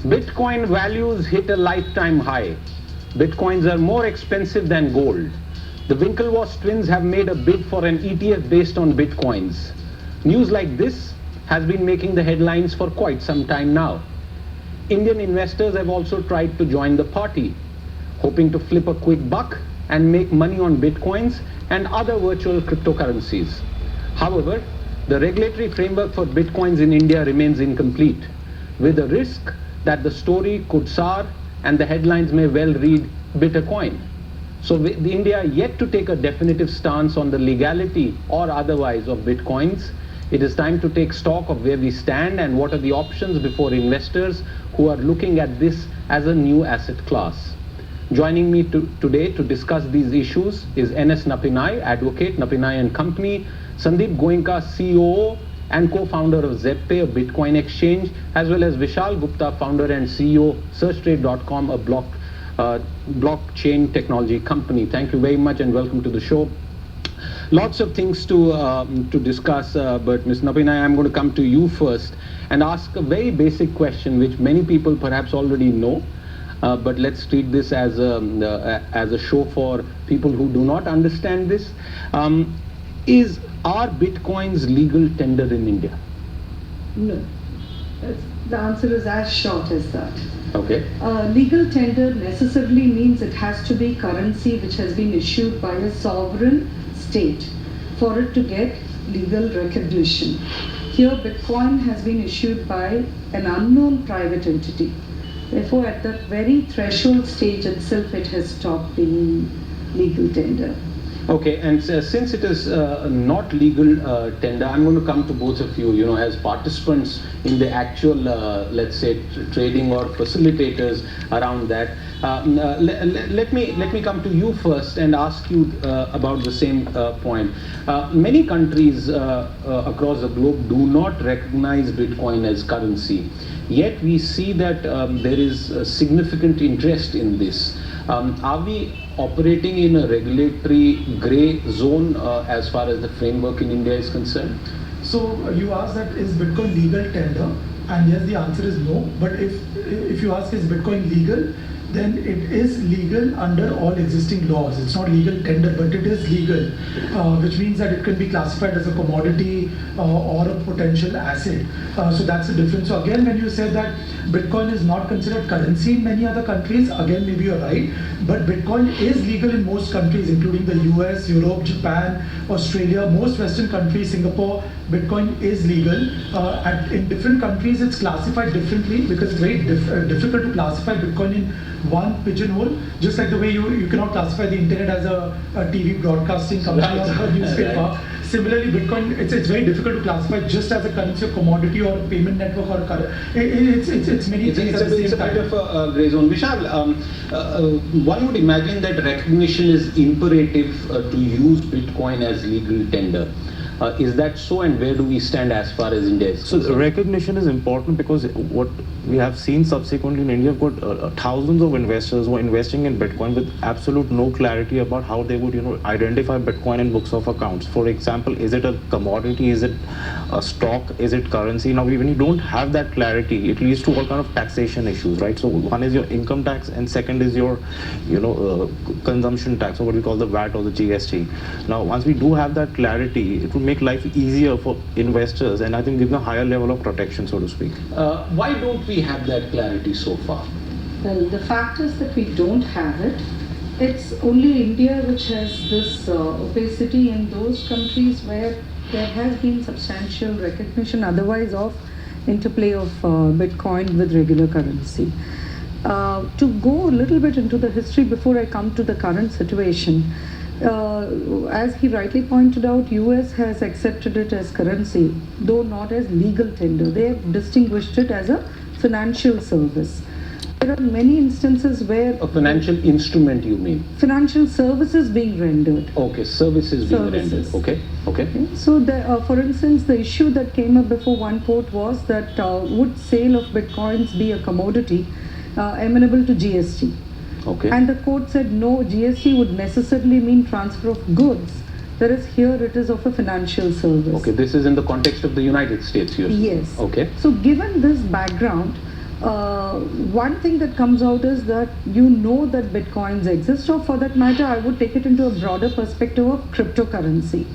Bitcoin values hit a lifetime high. Bitcoins are more expensive than gold. The Winklevoss twins have made a bid for an ETF based on Bitcoins. News like this has been making the headlines for quite some time now. Indian investors have also tried to join the party, hoping to flip a quick buck and make money on Bitcoins and other virtual cryptocurrencies. However, the regulatory framework for Bitcoins in India remains incomplete, with a risk that the story could sour and the headlines may well read Bitcoin. So India yet to take a definitive stance on the legality or otherwise of Bitcoins. It is time to take stock of where we stand and what are the options before investors who are looking at this as a new asset class. Joining me today to discuss these issues is NS Napinai, advocate, Napinai and Company, Sandeep Goenka, CEO and co-founder of ZebPay, a Bitcoin exchange, as well as Vishal Gupta, founder and CEO, SearchTrade.com, a blockchain technology company. Thank you very much and welcome to the show. Lots of things to discuss, but Ms. Napinai, I'm going to come to you first and ask a very basic question, which many people perhaps already know, but let's treat this as a show for people who do not understand this. Are Bitcoins legal tender in India? No. The answer is as short as that. Okay. Legal tender necessarily means it has to be currency which has been issued by a sovereign state for it to get legal recognition. Here Bitcoin has been issued by an unknown private entity. Therefore, at that very threshold stage itself, it has stopped being legal tender. Okay, and since it is not legal tender, I'm going to come to both of you, as participants in the actual, let's say, trading or facilitators around that. Let me come to you first and ask you about the same point. Many countries across the globe do not recognize Bitcoin as currency. Yet we see that there is significant interest in this. Are we operating in a regulatory gray zone as far as the framework in India is concerned? So you asked that is Bitcoin legal tender, and yes, the answer is no. But if you ask is Bitcoin legal, then it is legal under all existing laws. It's not legal tender, but it is legal, which means that it can be classified as a commodity or a potential asset. So that's the difference. So again, when you said that Bitcoin is not considered currency in many other countries, again, maybe you're right, but Bitcoin is legal in most countries, including the US, Europe, Japan, Australia, most Western countries, Singapore. Bitcoin is legal. In different countries, it's classified differently because it's very difficult to classify Bitcoin in one pigeonhole, just like the way you cannot classify the internet as a TV broadcasting company or a newspaper. Right. Similarly, Bitcoin, it's very difficult to classify just as a currency or commodity or a payment network or a currency. It's many things at the same time. It's a bit of a gray zone. Vishal, one would imagine that recognition is imperative to use Bitcoin as legal tender. Is that so, and where do we stand as far as India is concerned? So recognition is important because what we have seen subsequently in India, we've got thousands of investors who are investing in Bitcoin with absolute no clarity about how they would identify Bitcoin in books of accounts. For example, is it a commodity, is it a stock, is it currency? Now when you don't have that clarity, it leads to all kind of taxation issues, right? So one is your income tax and second is your consumption tax, or what we call the VAT or the GST. Now once we do have that clarity, it will make life easier for investors and I think give them a higher level of protection, so to speak. Why don't we have that clarity so far? Well, the fact is that we don't have it. It's only India which has this opacity in those countries where there has been substantial recognition otherwise of interplay of Bitcoin with regular currency. To go a little bit into the history before I come to the current situation, as he rightly pointed out, US has accepted it as currency, though not as legal tender. They have distinguished it as a financial service. There are many instances where... A financial instrument, you mean? Financial services being rendered. Okay, services being rendered. Okay. So, for instance, the issue that came up before one court was that would sale of Bitcoins be a commodity amenable to GST? Okay. And the court said no, GST would necessarily mean transfer of goods, whereas here it is of a financial service. Okay, this is in the context of the United States, you're saying? Yes. Okay. So given this background, one thing that comes out is that you know that bitcoins exist, or for that matter, I would take it into a broader perspective of cryptocurrency.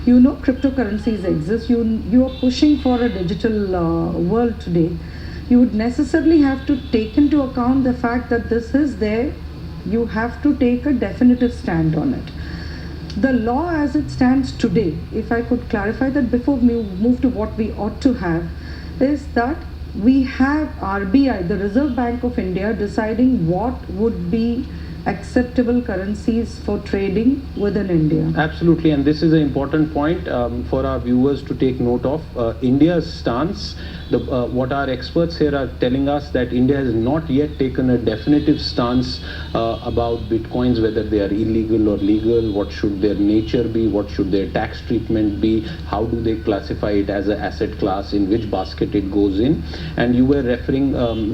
You know, cryptocurrencies exist. You are pushing for a digital world today. You would necessarily have to take into account the fact that this is there. You have to take a definitive stand on it. The law as it stands today, if I could clarify that before we move to what we ought to have, is that we have RBI, the Reserve Bank of India, deciding what would be acceptable currencies for trading within India. Absolutely, and this is an important point for our viewers to take note of. India's stance, what our experts here are telling us, that India has not yet taken a definitive stance about bitcoins, whether they are illegal or legal, what should their nature be, what should their tax treatment be, how do they classify it as an asset class, in which basket it goes in. And you were referring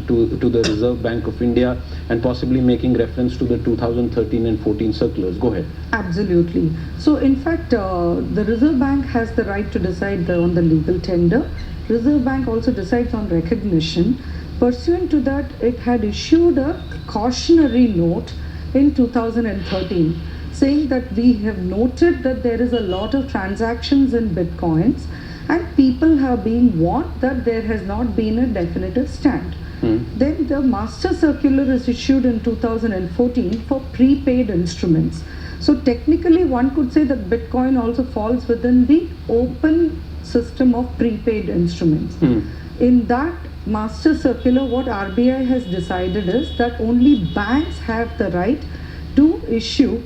to the Reserve Bank of India and possibly making reference to the 2013 and 14 circulars. Go ahead. Absolutely. So in fact, the Reserve Bank has the right to decide on the legal tender. Reserve Bank also decides on recognition. Pursuant to that, it had issued a cautionary note in 2013 saying that we have noted that there is a lot of transactions in bitcoins and people have been warned that there has not been a definitive stand. Then the master circular is issued in 2014 for prepaid instruments. So technically one could say that Bitcoin also falls within the open system of prepaid instruments. In that master circular, what RBI has decided is that only banks have the right to issue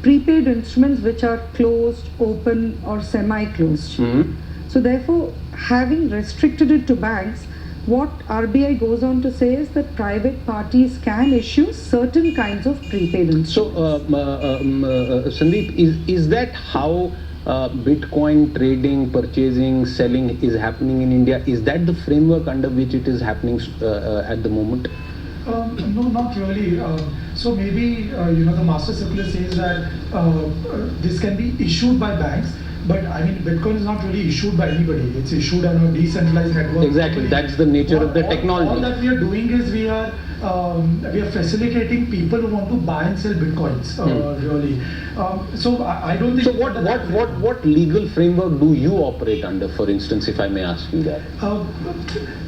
prepaid instruments which are closed, open or semi-closed. So therefore, having restricted it to banks, what RBI goes on to say is that private parties can issue certain kinds of prepaid instruments. So, Sandeep, is that how Bitcoin trading, purchasing, selling is happening in India? Is that the framework under which it is happening at the moment? No, not really. So maybe the master circular says that this can be issued by banks. But I mean, Bitcoin is not really issued by anybody. It's issued on a decentralized network. Exactly, that's the nature of the technology. All that we are doing is we are facilitating people who want to buy and sell Bitcoins. Really. So I don't think. So what legal framework do you operate under, for instance, if I may ask you that?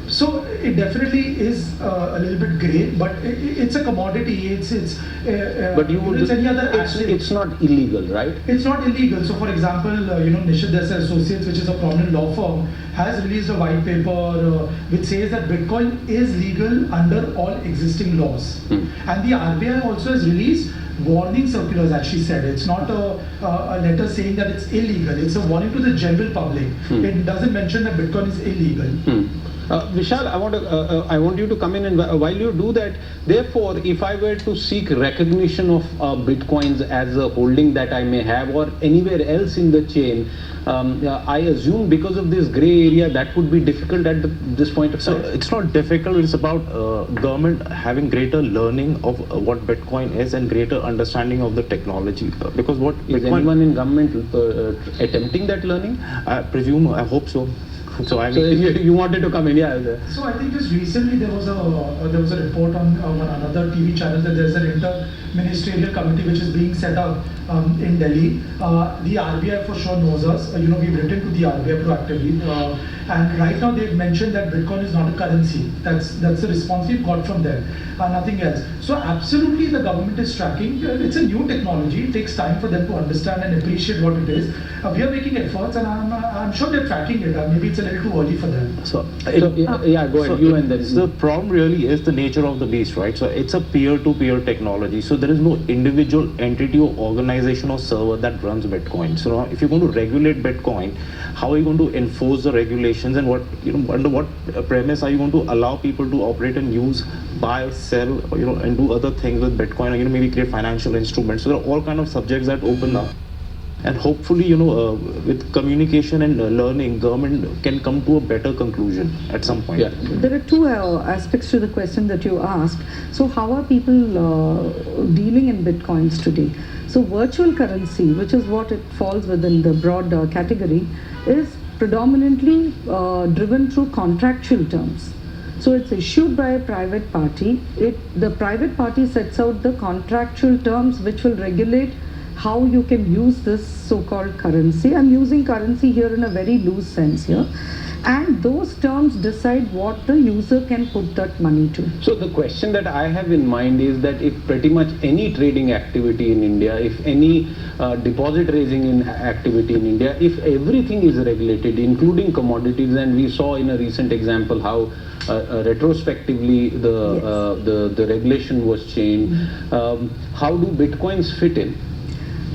So it definitely is a little bit grey, but it's a commodity. But you would. It's any other asset. It's not illegal, right? It's not illegal. So, for example, Nishit Desai Associates, which is a prominent law firm, has released a white paper which says that Bitcoin is legal under all existing laws. And the RBI also has released warning circulars, as she said. It's not a letter saying that it's illegal. It's a warning to the general public. It doesn't mention that Bitcoin is illegal. Vishal, I want you to come in, and while you do that, therefore, if I were to seek recognition of Bitcoins as a holding that I may have, or anywhere else in the chain, I assume because of this grey area that would be difficult at this point of time. So it's not difficult. It's about government having greater learning of what Bitcoin is and greater understanding of the technology. Because what Is Bitcoin, anyone in government attempting that learning? I presume, I hope so. So I So you wanted to come in, yeah. So I think just recently there was a report on another TV channel that there's an inter-ministerial committee which is being set up in Delhi. The RBI for sure knows us. We've written to the RBI proactively, and right now they've mentioned that Bitcoin is not a currency. That's the response we've got from them, nothing else. So absolutely the government is tracking. It's a new technology. It takes time for them to understand and appreciate what it is. We are making efforts, and I'm sure they're tracking it. Maybe it's a little too early for them. So yeah, go ahead. You and then. The problem really is the nature of the beast, right? So it's a peer-to-peer technology. So there is no individual entity or organization or server that runs Bitcoin. So now if you're going to regulate Bitcoin, how are you going to enforce the regulations, and under what premise are you going to allow people to operate and use, buy, sell, and do other things with Bitcoin, or maybe create financial instruments? So there are all kind of subjects that open up. And hopefully, with communication and learning, government can come to a better conclusion at some point. Yeah. There are two aspects to the question that you asked. So how are people dealing in Bitcoins today? So virtual currency, which is what it falls within the broad category, is predominantly driven through contractual terms. So it's issued by a private party. The private party sets out the contractual terms which will regulate how you can use this so-called currency. I'm using currency here in a very loose sense here. And those terms decide what the user can put that money to. So the question that I have in mind is that if pretty much any trading activity in India, if any deposit raising activity in India, if everything is regulated, including commodities, and we saw in a recent example how retrospectively the regulation was changed, how do bitcoins fit in?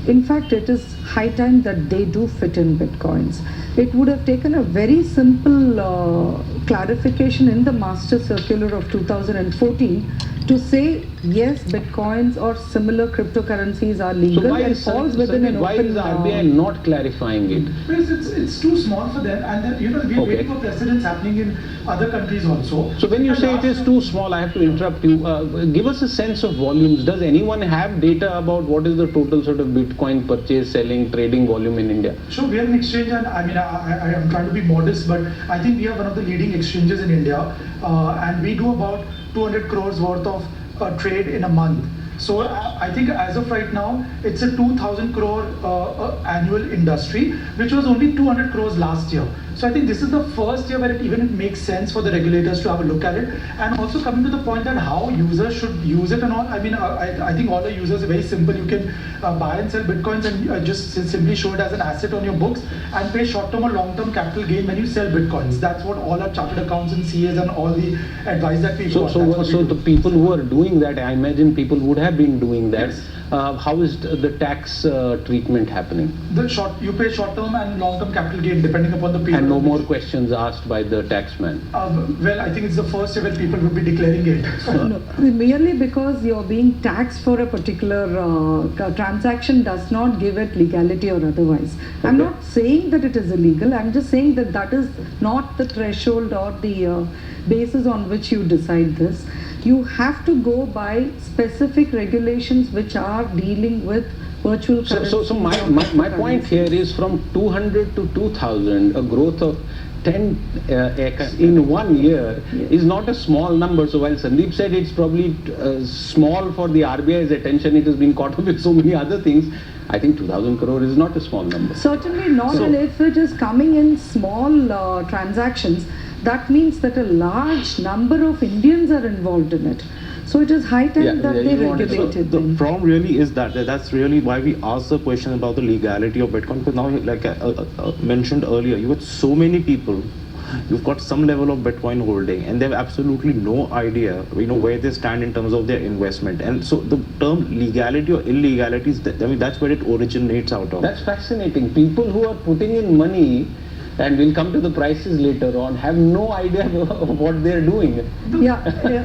In fact, it is high time that they do fit in bitcoins. It would have taken a very simple clarification in the Master Circular of 2014 to say yes, bitcoins or similar cryptocurrencies are legal So why and is, falls within an why open. is the RBI not clarifying it? Because it's too small for them, and then, we're Okay. waiting for precedents happening in other countries also. So when you And say it last is time- too small, I have to interrupt you. Give us a sense of volumes. Does anyone have data about what is the total sort of Bitcoin purchase, selling, trading volume in India? Sure, we are an exchange, and I mean, I am trying to be modest, but I think we are one of the leading exchanges in India, and we do about 200 crores worth of trade in a month. So I think as of right now, it's a 2,000 crore annual industry, which was only 200 crores last year. So I think this is the first year where it makes sense for the regulators to have a look at it. And also coming to the point that how users should use it and all, I mean, I think all the users are very simple. You can buy and sell bitcoins and just simply show it as an asset on your books and pay short-term or long-term capital gain when you sell bitcoins. That's what all our chartered accountants and CAs and all the advice that we've got. So the people who are doing that, I imagine people would have been doing that. Yes. How is the tax treatment happening? You pay short-term and long-term capital gain depending upon the period. And no of more which- questions asked by the taxman. Well, I think it's the first year when people will be declaring it. No, merely because you're being taxed for a particular transaction does not give it legality or otherwise. I'm Okay. not saying that it is illegal. I'm just saying that that is not the threshold or the basis on which you decide this. You have to go by specific regulations which are dealing with virtual currency. So my point here is from 200 to 2000, a growth of 10x in 1 year is not a small number. So while Sandeep said it's probably small for the RBI's attention, it has been caught up with so many other things. I think 2,000 crore is not a small number. Certainly not, So- and if it is coming in small transactions, that means that a large number of Indians are involved in it. So it is high time Yeah, that yeah, they you want to- regulate it. The then. problem really is that's really why we asked the question about the legality of Bitcoin, because now, like I mentioned earlier, you got so many people who've got some level of Bitcoin holding, and they have absolutely no idea, where they stand in terms of their investment. And so the term legality or illegality is, that's where it originates out of. That's fascinating. People who are putting in money, and we'll come to the prices later on, have no idea of what they're doing. Yeah,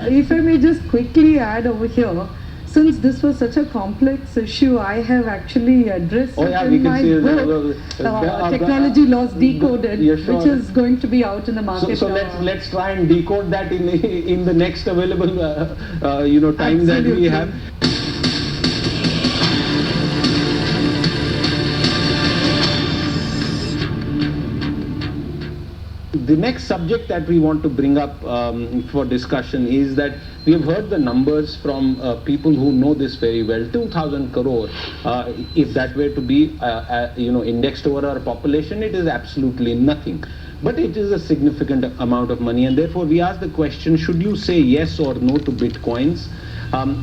if I may just quickly add over here, since this was such a complex issue, I have actually addressed Oh, it yeah, we in can my see book, Technology Laws Decoded, Yeah, sure. which is going to be out in the market. So let's try and decode that in the next available time that we Absolutely. have. The next subject that we want to bring up for discussion is that we have heard the numbers from people who know this very well. 2,000 crore, if that were to be indexed over our population, it is absolutely nothing. But it is a significant amount of money, and therefore we ask the question, should you say yes or no to bitcoins?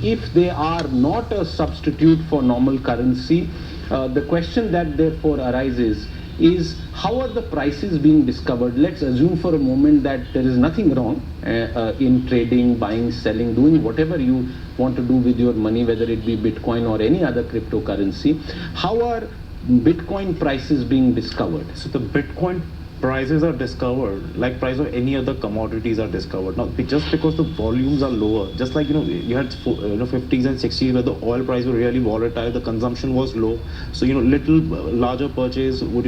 If they are not a substitute for normal currency, the question that therefore arises is, how are the prices being discovered? Let's assume for a moment that there is nothing wrong in trading, buying, selling, doing whatever you want to do with your money, whether it be Bitcoin or any other cryptocurrency. How are Bitcoin prices being discovered? So the Bitcoin prices are discovered like price of any other commodities are discovered. Now, just because the volumes are lower, just like you had 50s and 60s where the oil price was really volatile, the consumption was low. So little larger purchase would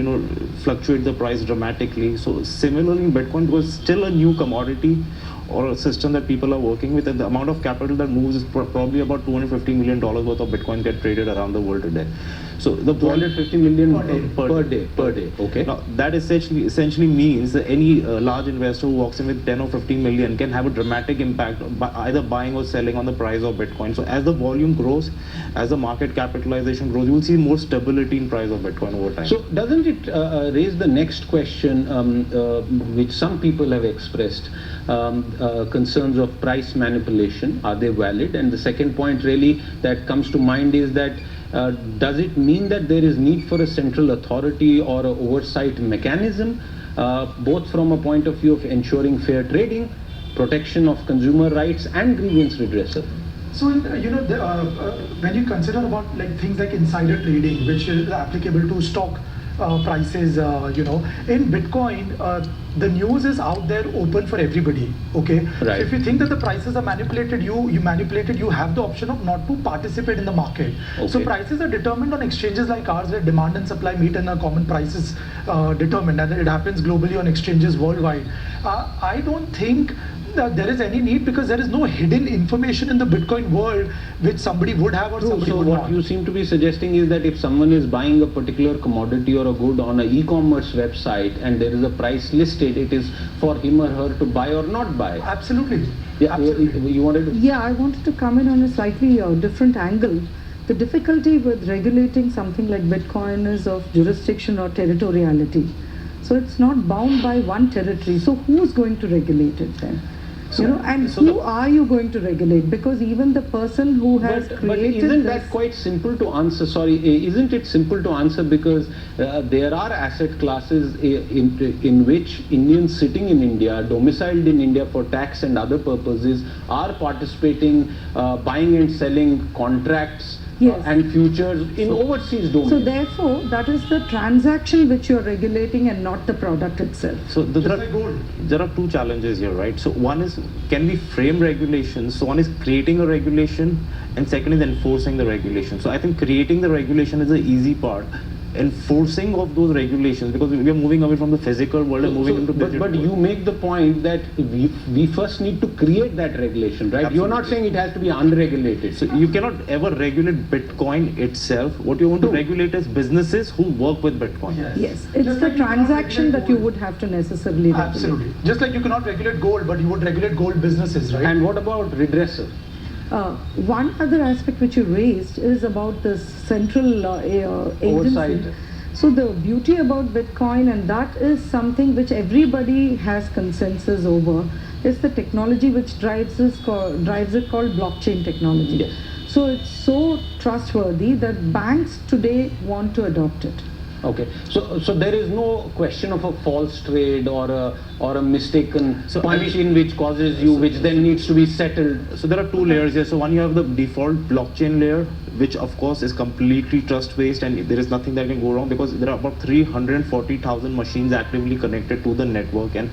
fluctuate the price dramatically. So similarly, Bitcoin was still a new commodity or a system that people are working with, and the amount of capital that moves is probably about $250 million worth of Bitcoin get traded around the world today. So the volume 250 million Per day. per day. Okay. now that essentially means that any large investor who walks in with 10 or 15 million can have a dramatic impact by either buying or selling on the price of Bitcoin. So as the volume grows, as the market capitalization grows, you will see more stability in price of Bitcoin over time. So doesn't it raise the next question, which some people have expressed, concerns of price manipulation? Are they valid? And the second point really that comes to mind is that does it mean that there is need for a central authority or an oversight mechanism, both from a point of view of ensuring fair trading, protection of consumer rights, and grievance redressal? So, when you consider about like things like insider trading, which is applicable to stock prices, in Bitcoin, the news is out there open for everybody. Okay. Right. So if you think that the prices are manipulated, you have the option of not to participate in the market. Okay. So prices are determined on exchanges like ours, where demand and supply meet and a common price is determined, and it happens globally on exchanges worldwide. I don't think that there is any need, because there is no hidden information in the Bitcoin world which somebody would have or somebody So would what not. you seem to be suggesting is that if someone is buying a particular commodity or a good on an e-commerce website and there is a price listed, it is for him or her to buy or not buy. Absolutely. Yeah, Absolutely. you wanted to? Yeah, I wanted to come in on a slightly different angle. The difficulty with regulating something like Bitcoin is of jurisdiction or territoriality. So it's not bound by one territory. So who's going to regulate it then? And who are you going to regulate? Because even the person who has But created isn't this, that quite simple to answer? Sorry, isn't it simple to answer? Because there are asset classes in which Indians sitting in India, domiciled in India for tax and other purposes, are participating, buying and selling contracts Yes. and futures in overseas domain. so therefore that is the transaction which you're regulating and not the product itself. So Just like gold. there are two challenges here, right? So one is, can we frame regulations? So one is creating a regulation, and second is enforcing the regulation. So I think creating the regulation is the easy part. Enforcing of those regulations, because we are moving away from the physical world and moving into digital but you world. make the point that we first need to create that regulation, right? You're not saying Absolutely. it has to be unregulated. So you cannot ever regulate Bitcoin itself. What you want to True. regulate is businesses who work with Bitcoin. Yes, it's Just the like you cannot transaction regulate that you gold. would have to necessarily regulate. Absolutely. Just like you cannot regulate gold, but you would regulate gold businesses, right? And what about redressal? One other aspect which you raised is about the central Oversight. agency. So the beauty about Bitcoin, and that is something which everybody has consensus over, is the technology which drives it called blockchain technology. Yes. So it's so trustworthy that banks today want to adopt it. Okay, so there is no question of a false trade or a mistaken So, punch in which causes you, which then needs to be settled. So there are two layers here. So one, you have the default blockchain layer, which of course is completely trust-based, and there is nothing that can go wrong, because there are about 340,000 machines actively connected to the network, and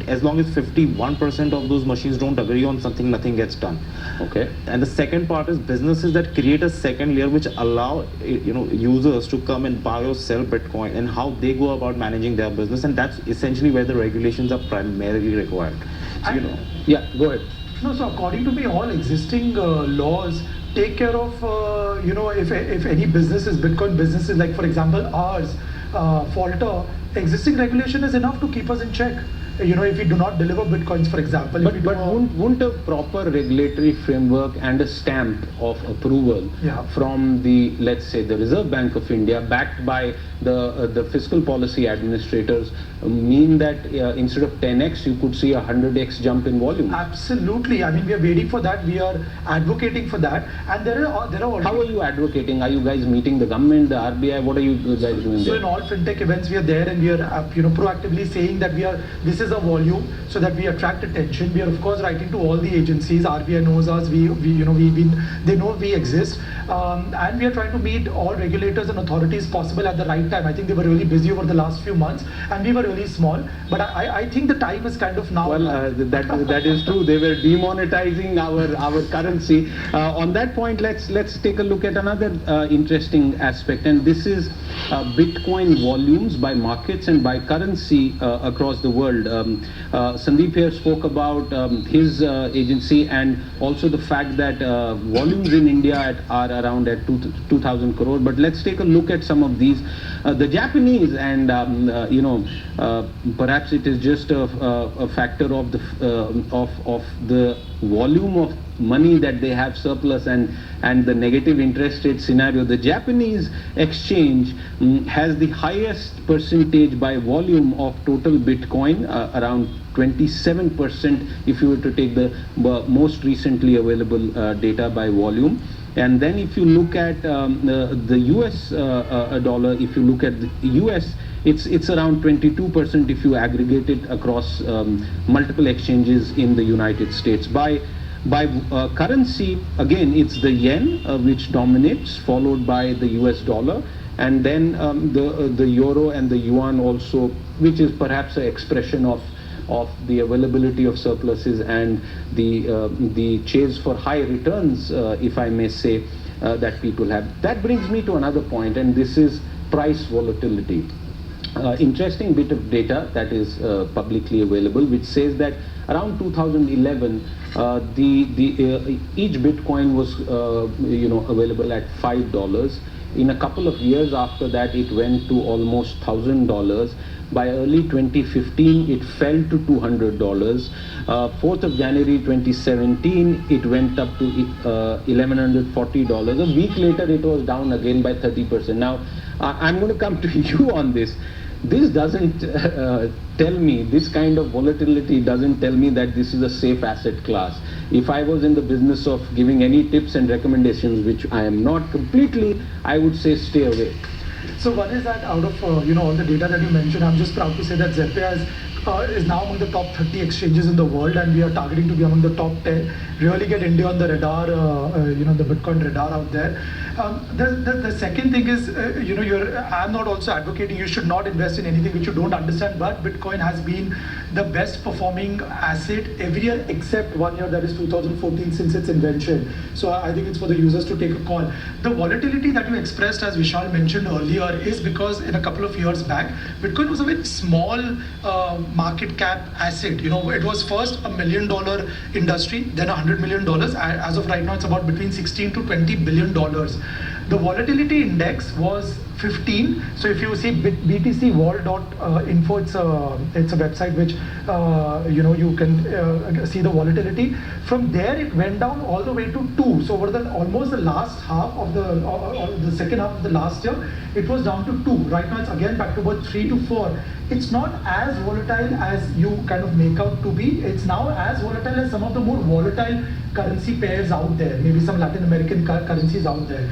as long as 51% of those machines don't agree on something, nothing gets done. Okay. And the second part is businesses that create a second layer which allow users to come and buy or sell Bitcoin, and how they go about managing their business, and that's essentially where the regulations are primarily required. So, Yeah, go ahead. No, so according to me, all existing laws take care of, if any businesses, Bitcoin businesses, like for example ours, falter, existing regulation is enough to keep us in check. If we do not deliver Bitcoins, for example. if we But do wouldn't a proper regulatory framework and a stamp of approval Yeah. from the, let's say, the Reserve Bank of India, backed by the fiscal policy administrators, mean that instead of 10x, you could see a 100x jump in volume? Absolutely. I mean, we are waiting for that. We are advocating for that. And there are already... How are you advocating? Are you guys meeting the government, the RBI? What are you guys doing So there? in all fintech events, we are there, and we are, proactively saying that this is a volume, so that we attract attention. We are of course writing to all the agencies. RBI knows us. They know we exist, and we are trying to meet all regulators and authorities possible at the right right time. I think they were really busy over the last few months, and we were really small. But I think the time is kind of now. Well, that is true. They were demonetizing our currency. On that point, let's take a look at another interesting aspect, and this is Bitcoin volumes by markets and by currency across the world. Sandeep here spoke about his agency, and also the fact that volumes in India are around at 2,000 crore. But let's take a look at some of these. The Japanese, and perhaps it is just a factor of the volume of money that they have surplus and the negative interest rate scenario. The Japanese exchange has the highest percentage by volume of total Bitcoin, around 27% if you were to take the most recently available data by volume. And then if you look at the US dollar, if you look at the US, it's around 22% if you aggregate it across multiple exchanges in the United States. By currency, again, it's the yen which dominates, followed by the US dollar, and then the euro and the yuan also, which is perhaps an expression of the availability of surpluses and the chase for high returns, if I may say, that people have. That brings me to another point, and this is price volatility. Interesting bit of data that is publicly available, which says that around 2011, each Bitcoin was available at $5. In a couple of years after that, it went to almost $1,000. By early 2015, it fell to $200. 4th of January 2017, it went up to $1,140. A week later, it was down again by 30%. Now, I'm going to come to you on this. This doesn't tell me, this kind of volatility doesn't tell me that this is a safe asset class. If I was in the business of giving any tips and recommendations, which I am not completely, I would say stay away. So one is that out of all the data that you mentioned, I'm just proud to say that Zepia is now among the top 30 exchanges in the world, and we are targeting to be among the top 10. Really get India on the radar, the Bitcoin radar out there. The second thing is, I'm not also advocating you should not invest in anything which you don't understand, but Bitcoin has been the best performing asset every year except 1 year, that is 2014, since its invention. So I think it's for the users to take a call. The volatility that you expressed, as Vishal mentioned earlier, is because in a couple of years back, Bitcoin was a very small market cap asset. It was first $1 million industry, then $100 million. As of right now, it's about between 16 to $20 billion. The volatility index was 15. So if you see btcwall.info, it's a website which you can see the volatility. From there, it went down all the way to 2. So over almost the last half of the second half of the last year, it was down to 2. Right now, it's again back to about 3 to 4. It's not as volatile as you kind of make out to be. It's now as volatile as some of the more volatile currency pairs out there, maybe some Latin American currencies out there.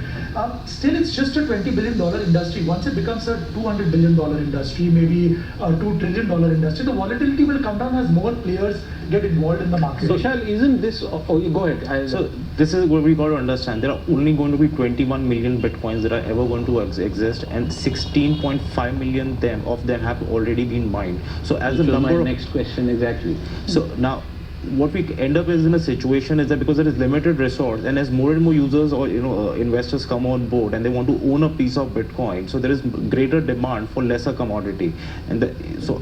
Still, it's just a $20 billion industry. Once it becomes a $200 billion industry, maybe a $2 trillion industry, the volatility will come down as more players get involved in the market. Vishal, isn't this... go ahead. So this is what we got to understand. There are only going to be 21 million Bitcoins that are ever going to exist, and 16.5 million of them have already been mined. So as the number... My next question, exactly. So now, what we end up is in a situation is that because there is limited resource, and as more and more users or investors come on board and they want to own a piece of Bitcoin, so there is greater demand for lesser commodity, and so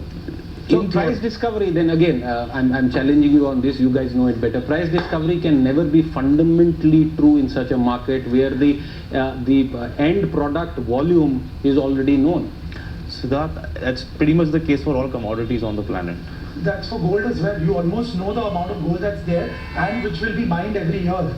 price discovery, then again, I'm challenging you on this. You guys know it better. Price discovery can never be fundamentally true in such a market where the end product volume is already known. So that's pretty much the case for all commodities on the planet. That's for gold as well. You almost know the amount of gold that's there and which will be mined every year.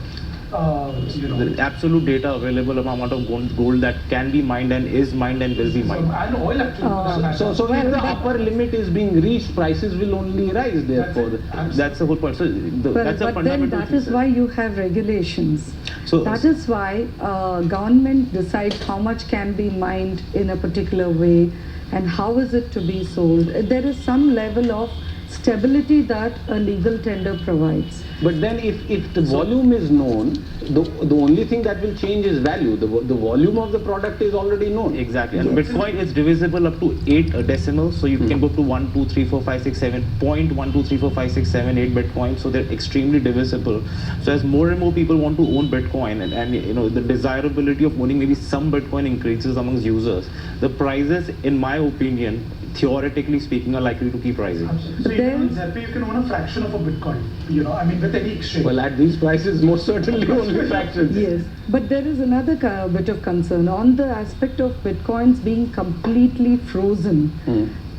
The absolute data available amount of gold that can be mined and is mined and will be mined. And oil actually. So if the upper limit is being reached, prices will only rise. Therefore, that's the whole point. So that's a fundamental. But then that is why you have regulations. So that is why government decides how much can be mined in a particular way and how is it to be sold. There is some level of stability that a legal tender provides. But then if the volume is known, the only thing that will change is value. The volume of the product is already known. Exactly. And Yes. Bitcoin is divisible up to 8 decimals. So you can go up to 1, 2, 3, 4, 5, 6, 7, 0.1, 2, 3, 4, 5, 6, 7, 8 Bitcoin. So they're extremely divisible. So as more and more people want to own Bitcoin and you know the desirability of owning maybe some Bitcoin increases amongst users, the prices, in my opinion, theoretically speaking, are likely to keep rising. Absolutely. So But even on then- Zeppi, you can own a fraction of a Bitcoin. You know, I mean, with any exchange. Well, at these prices, most certainly only fractions. Yes, but there is another bit of concern on the aspect of Bitcoins being completely frozen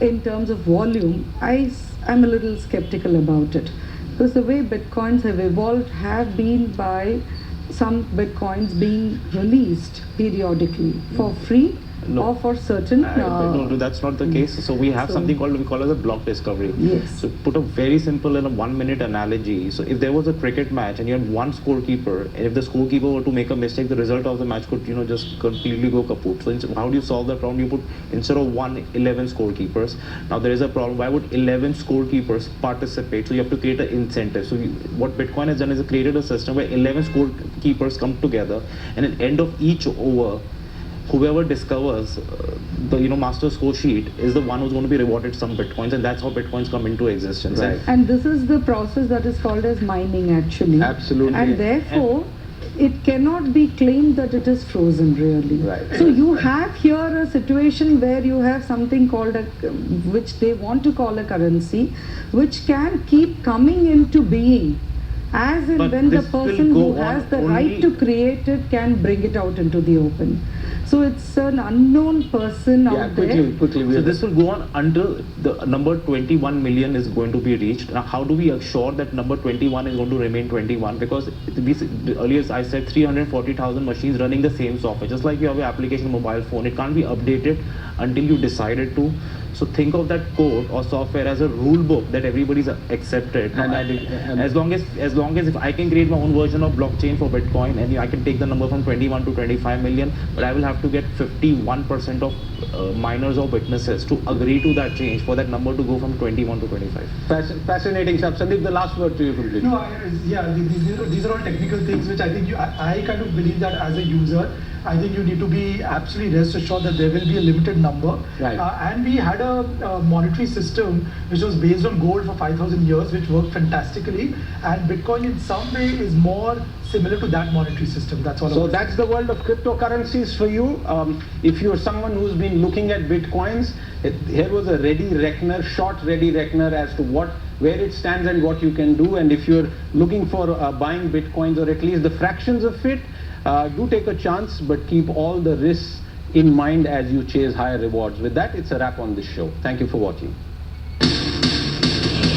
in terms of volume. I'm a little skeptical about it because the way Bitcoins have evolved have been by some Bitcoins being released periodically for free No. or for certain. No, that's not the case. So we have So- something called, we call as a block discovery. Yes. So put a very simple and a 1-minute analogy. So if there was a cricket match and you had one scorekeeper, and if the scorekeeper were to make a mistake, the result of the match could, you know, just completely go kaput. So how do you solve that problem? You put, instead of 11 scorekeepers. Now there is a problem. Why would 11 scorekeepers participate? So you have to create an incentive. So what Bitcoin has done is it created a system where 11 scorekeepers come together, and at the end of each over, whoever discovers the master score sheet is the one who's going to be rewarded some Bitcoins, and that's how Bitcoins come into existence. Right. And this is the process that is called as mining actually. Absolutely. And therefore, it cannot be claimed that it is frozen really. Right. So you have here a situation where you have something called which they want to call a currency, which can keep coming into being as and But when the this will person go who on has the only- right to create it can bring it out into the open. So it's an unknown person Yeah, out there. quickly. So this will go on until the number 21 million is going to be reached. Now, how do we assure that number 21 is going to remain 21? Because earlier I said 340,000 machines running the same software. Just like you have an application mobile phone, it can't be updated until you decided to. So think of that code or software as a rule book that everybody's accepted. And As long as if I can create my own version of blockchain for Bitcoin and I can take the number from 21 to 25 million, but I will have to get 51% of miners or witnesses to agree to that change for that number to go from 21 to 25. Fascinating stuff. Sandeep, the last word to you completely. No, these are all technical things which I think I kind of believe that as a user, I think you need to be absolutely rest assured that there will be a limited number. Right. And we had a monetary system which was based on gold for 5,000 years, which worked fantastically. And Bitcoin in some way is more similar to that monetary system. That's all. So that's the world of cryptocurrencies for you. If you're someone who's been looking at Bitcoins, here was a short ready reckoner as to where it stands and what you can do. And if you're looking for buying Bitcoins or at least the fractions of it, do take a chance, but keep all the risks in mind as you chase higher rewards. With that, it's a wrap on this show. Thank you for watching.